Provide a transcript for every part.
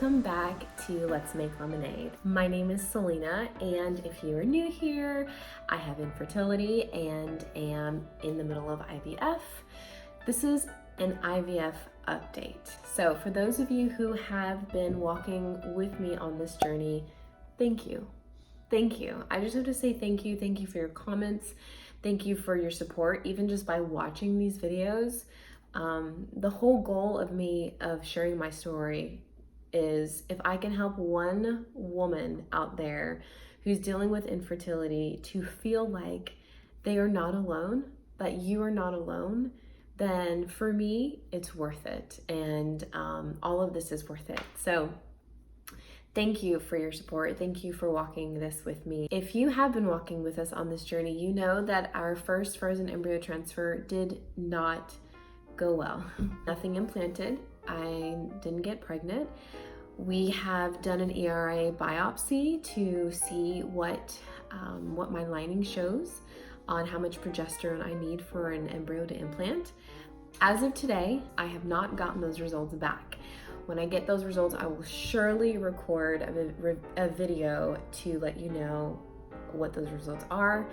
Welcome back to Let's Make Lemonade. My name is Selena, and if you are new here, I have infertility and am in the middle of IVF. This is an IVF update. So for those of you who have been walking with me on this journey, thank you. Thank you. I just have to say thank you. Thank you for your comments. Thank you for your support, even just by watching these videos. The whole goal of sharing my story is if I can help one woman out there who's dealing with infertility to feel like they are not alone, that you are not alone, then for me, it's worth it. And all of this is worth it. So thank you for your support. Thank you for walking this with me. If you have been walking with us on this journey, you know that our first frozen embryo transfer did not go well. Nothing implanted. I didn't get pregnant. We have done an ERA biopsy to see what my lining shows on how much progesterone I need for an embryo to implant. As of today, I have not gotten those results back. When I get those results, I will surely record a video to let you know what those results are.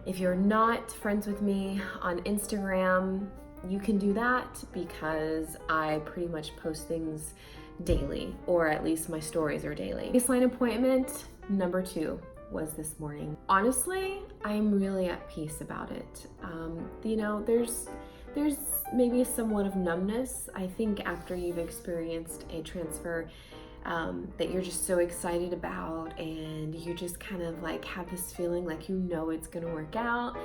If you're not friends with me on Instagram, you can do that because I pretty much post things daily, or at least my stories are daily. Baseline appointment number 2 was this morning. Honestly, I'm really at peace about it. You know, there's maybe somewhat of numbness. I think after you've experienced a transfer that you're just so excited about, and you just kind of like have this feeling like you know it's gonna work out,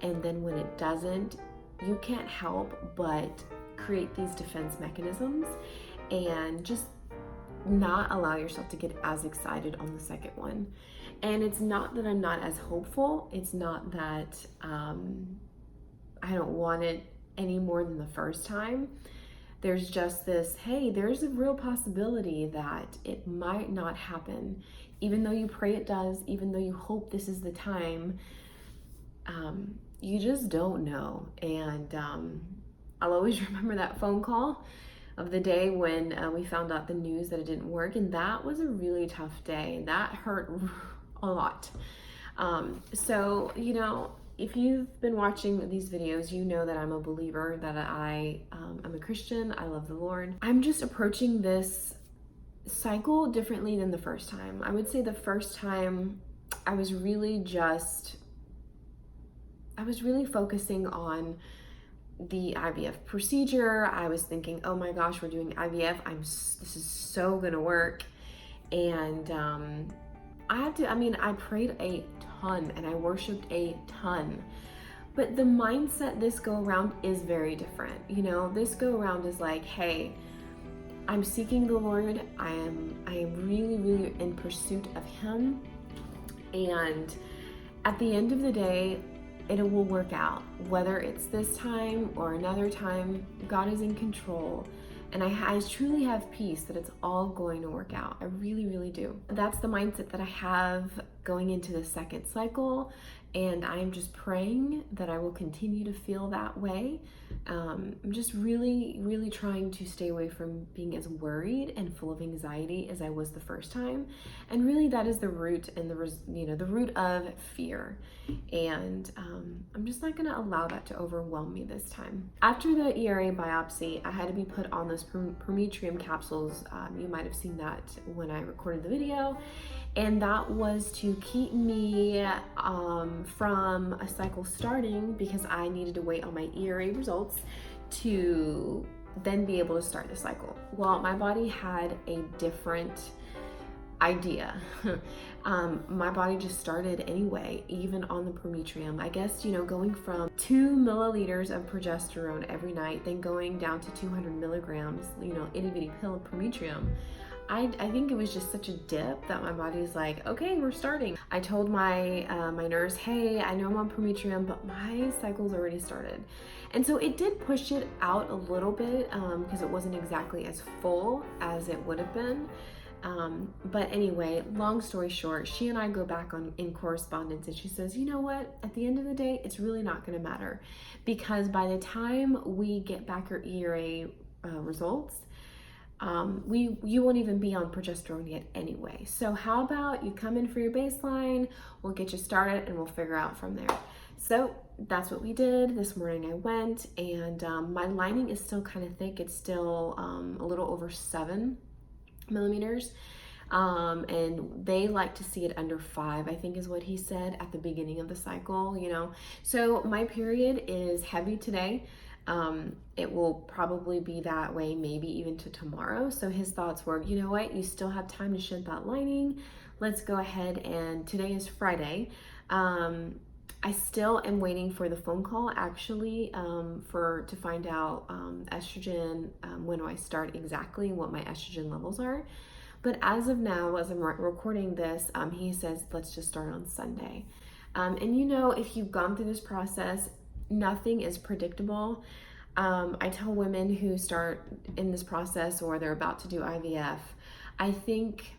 and then when it doesn't, you can't help but create these defense mechanisms and just not allow yourself to get as excited on the second one. And it's not that I'm not as hopeful. It's not that I don't want it any more than the first time. There's just this, hey, there's a real possibility that it might not happen. Even though you pray it does, even though you hope this is the time, you just don't know. And I'll always remember that phone call of the day when we found out the news that it didn't work, and that was a really tough day, and that hurt a lot. So, you know, if you've been watching these videos, you know that I'm a believer, that I'm a Christian, I love the Lord. I'm just approaching this cycle differently than the first time. I would say the first time I was really focusing on the IVF procedure. I was thinking, oh my gosh, we're doing IVF. This is so gonna work. And I prayed a ton and I worshiped a ton. But the mindset this go around is very different. You know, this go around is like, hey, I'm seeking the Lord. I am really, really in pursuit of Him. And at the end of the day, it will work out. Whether it's this time or another time, God is in control. And I truly have peace that it's all going to work out. I really, really do. That's the mindset that I have going into the second cycle. And I'm just praying that I will continue to feel that way. I'm just really, really trying to stay away from being as worried and full of anxiety as I was the first time. And really that is the root and the root of fear. And I'm just not gonna allow that to overwhelm me this time. After the ERA biopsy, I had to be put on those permetrium capsules. You might have seen that when I recorded the video. And that was to keep me from a cycle starting, because I needed to wait on my ERA results to then be able to start the cycle. Well, my body had a different idea. My body just started anyway, even on the permetrium. I guess, you know, going from 2 milliliters of progesterone every night, then going down to 200 milligrams, you know, itty bitty pill of permetrium. I think it was just such a dip that my body's like, okay, we're starting. I told my my nurse, hey, I know I'm on permetrium, but my cycle's already started. And so it did push it out a little bit because it wasn't exactly as full as it would have been. But anyway, long story short, she and I go back in correspondence, and she says, you know what, at the end of the day, it's really not going to matter, because by the time we get back our ERA results, you won't even be on progesterone yet anyway. So how about you come in for your baseline, we'll get you started and we'll figure out from there. So that's what we did. This morning I went, and my lining is still kind of thick. It's still a little over 7 millimeters. And they like to see it under 5, I think is what he said at the beginning of the cycle, you know. So my period is heavy today. It will probably be that way maybe even to tomorrow. So his thoughts were, you know what, you still have time to shed that lining. Let's go ahead, and today is Friday. I still am waiting for the phone call actually to find out estrogen, when do I start exactly, what my estrogen levels are. But as of now, as I'm recording this, he says, let's just start on Sunday. And you know, if you've gone through this process, nothing is predictable. I tell women who start in this process or they're about to do IVF, I think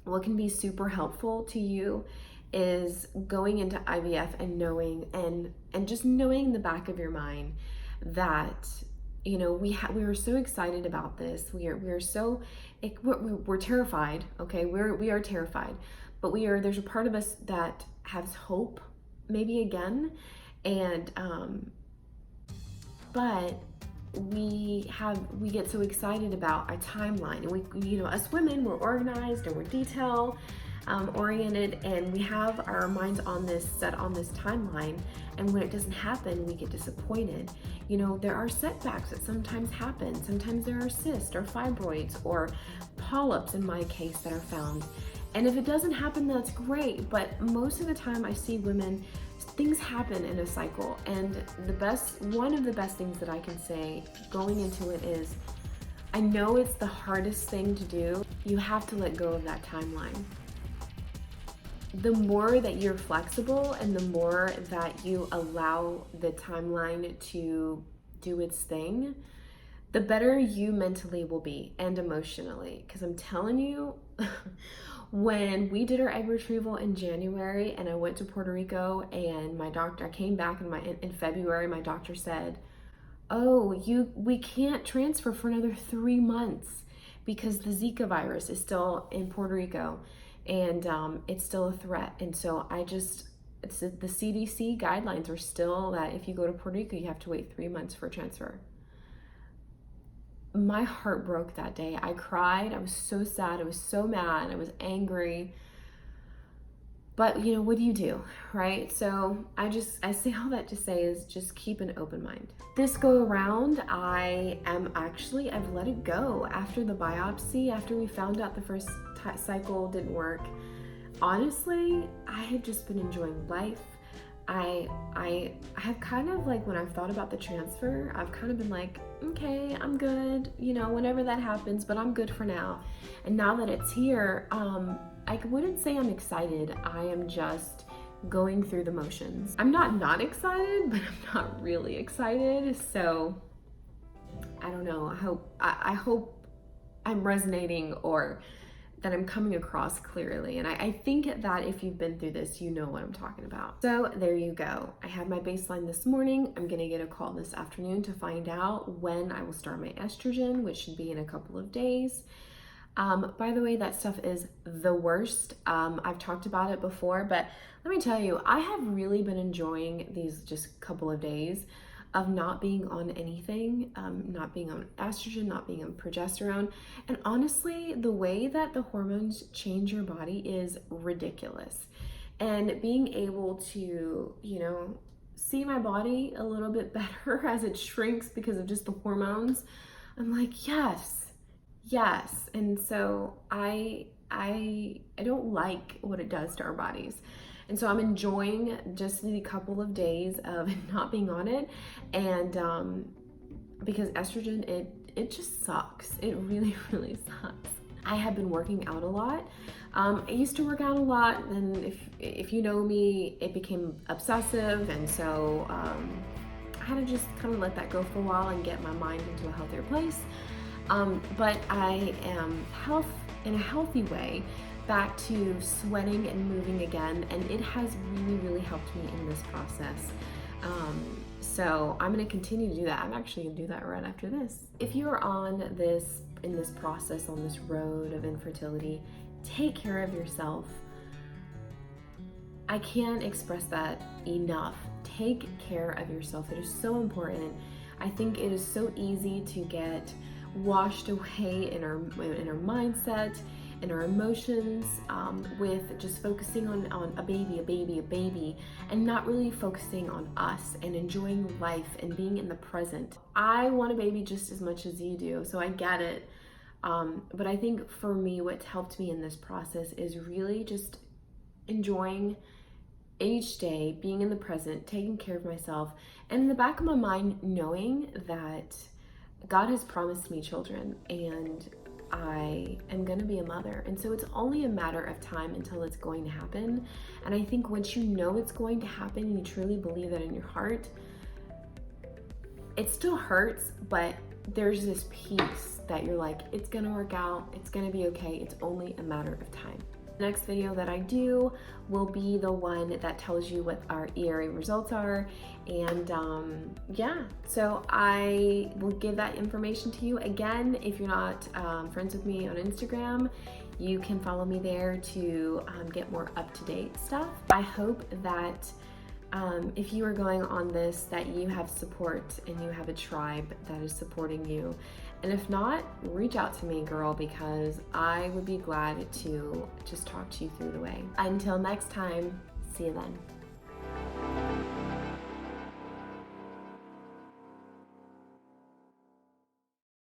what can be super helpful to you is going into IVF and knowing, and just knowing in the back of your mind that, you know, we were so excited about this. We're terrified. Okay, we are terrified, but there's a part of us that has hope, maybe again, and but we get so excited about a timeline, and we, you know, us women, we're organized and we're detail oriented, and we have our minds set on this timeline, and when it doesn't happen, we get disappointed. You know, there are setbacks that sometimes happen. Sometimes there are cysts or fibroids or polyps in my case that are found, and if it doesn't happen, that's great. But most of the time I see women, things happen in a cycle, and one of the best things that I can say going into it is, I know it's the hardest thing to do. You have to let go of that timeline. The more that you're flexible and the more that you allow the timeline to do its thing, the better you mentally will be and emotionally. Because I'm telling you, when we did our egg retrieval in January and I went to Puerto Rico, and I came back in February, my doctor said, oh, we can't transfer for another 3 months because the Zika virus is still in Puerto Rico, and it's still a threat. And so the CDC guidelines are still that if you go to Puerto Rico, you have to wait 3 months for transfer. My heart broke that day. I cried. I was so sad. I was so mad. I was angry. But you know, what do you do, right? So I say all that to say is just keep an open mind. This go around, I've let it go. After the biopsy, after we found out the first cycle didn't work, honestly, I have just been enjoying life. I have kind of like, when I've thought about the transfer, I've kind of been like, okay, I'm good, you know, whenever that happens, but I'm good for now. And now that it's here, I wouldn't say I'm excited. I am just going through the motions. I'm not excited, but I'm not really excited. So I don't know. I hope I'm resonating, or that I'm coming across clearly. And I think that if you've been through this, you know what I'm talking about. So there you go. I had my baseline this morning. I'm gonna get a call this afternoon to find out when I will start my estrogen, which should be in a couple of days. By the way, that stuff is the worst. I've talked about it before, but let me tell you, I have really been enjoying these just couple of days of not being on anything, not being on estrogen, not being on progesterone. And honestly, the way that the hormones change your body is ridiculous. And being able to, you know, see my body a little bit better as it shrinks because of just the hormones, I'm like, yes. And so I don't like what it does to our bodies. And so I'm enjoying just the couple of days of not being on it. And because estrogen, it just sucks. It really, really sucks. I have been working out a lot. I used to work out a lot, and if you know me, it became obsessive. And so I had to just kind of let that go for a while and get my mind into a healthier place. But I am in a healthy way, back to sweating and moving again, and it has really, really helped me in this process. So I'm going to continue to do that. I'm actually going to do that right after this. If you are on this in this process, on this road of infertility, take care of yourself. I can't express that enough. Take care of yourself. It is so important. I think it is so easy to get washed away in our mindset, in our emotions, with just focusing on a baby, and not really focusing on us and enjoying life and being in the present. I want a baby just as much as you do, so I get it. But I think for me, what's helped me in this process is really just enjoying each day, being in the present, taking care of myself, and in the back of my mind, knowing that God has promised me children and I am going to be a mother. And so it's only a matter of time until it's going to happen. And I think once you know it's going to happen and you truly believe that in your heart, it still hurts, but there's this peace that you're like, it's going to work out, it's going to be okay, it's only a matter of time. The next video that I do will be the one that tells you what our ERA results are, and yeah, so I will give that information to you. Again, if you're not friends with me on Instagram, you can follow me there to get more up-to-date stuff. I hope that if you are going on this, that you have support and you have a tribe that is supporting you. And if not, reach out to me, girl, because I would be glad to just talk to you through the way. Until next time, see you then.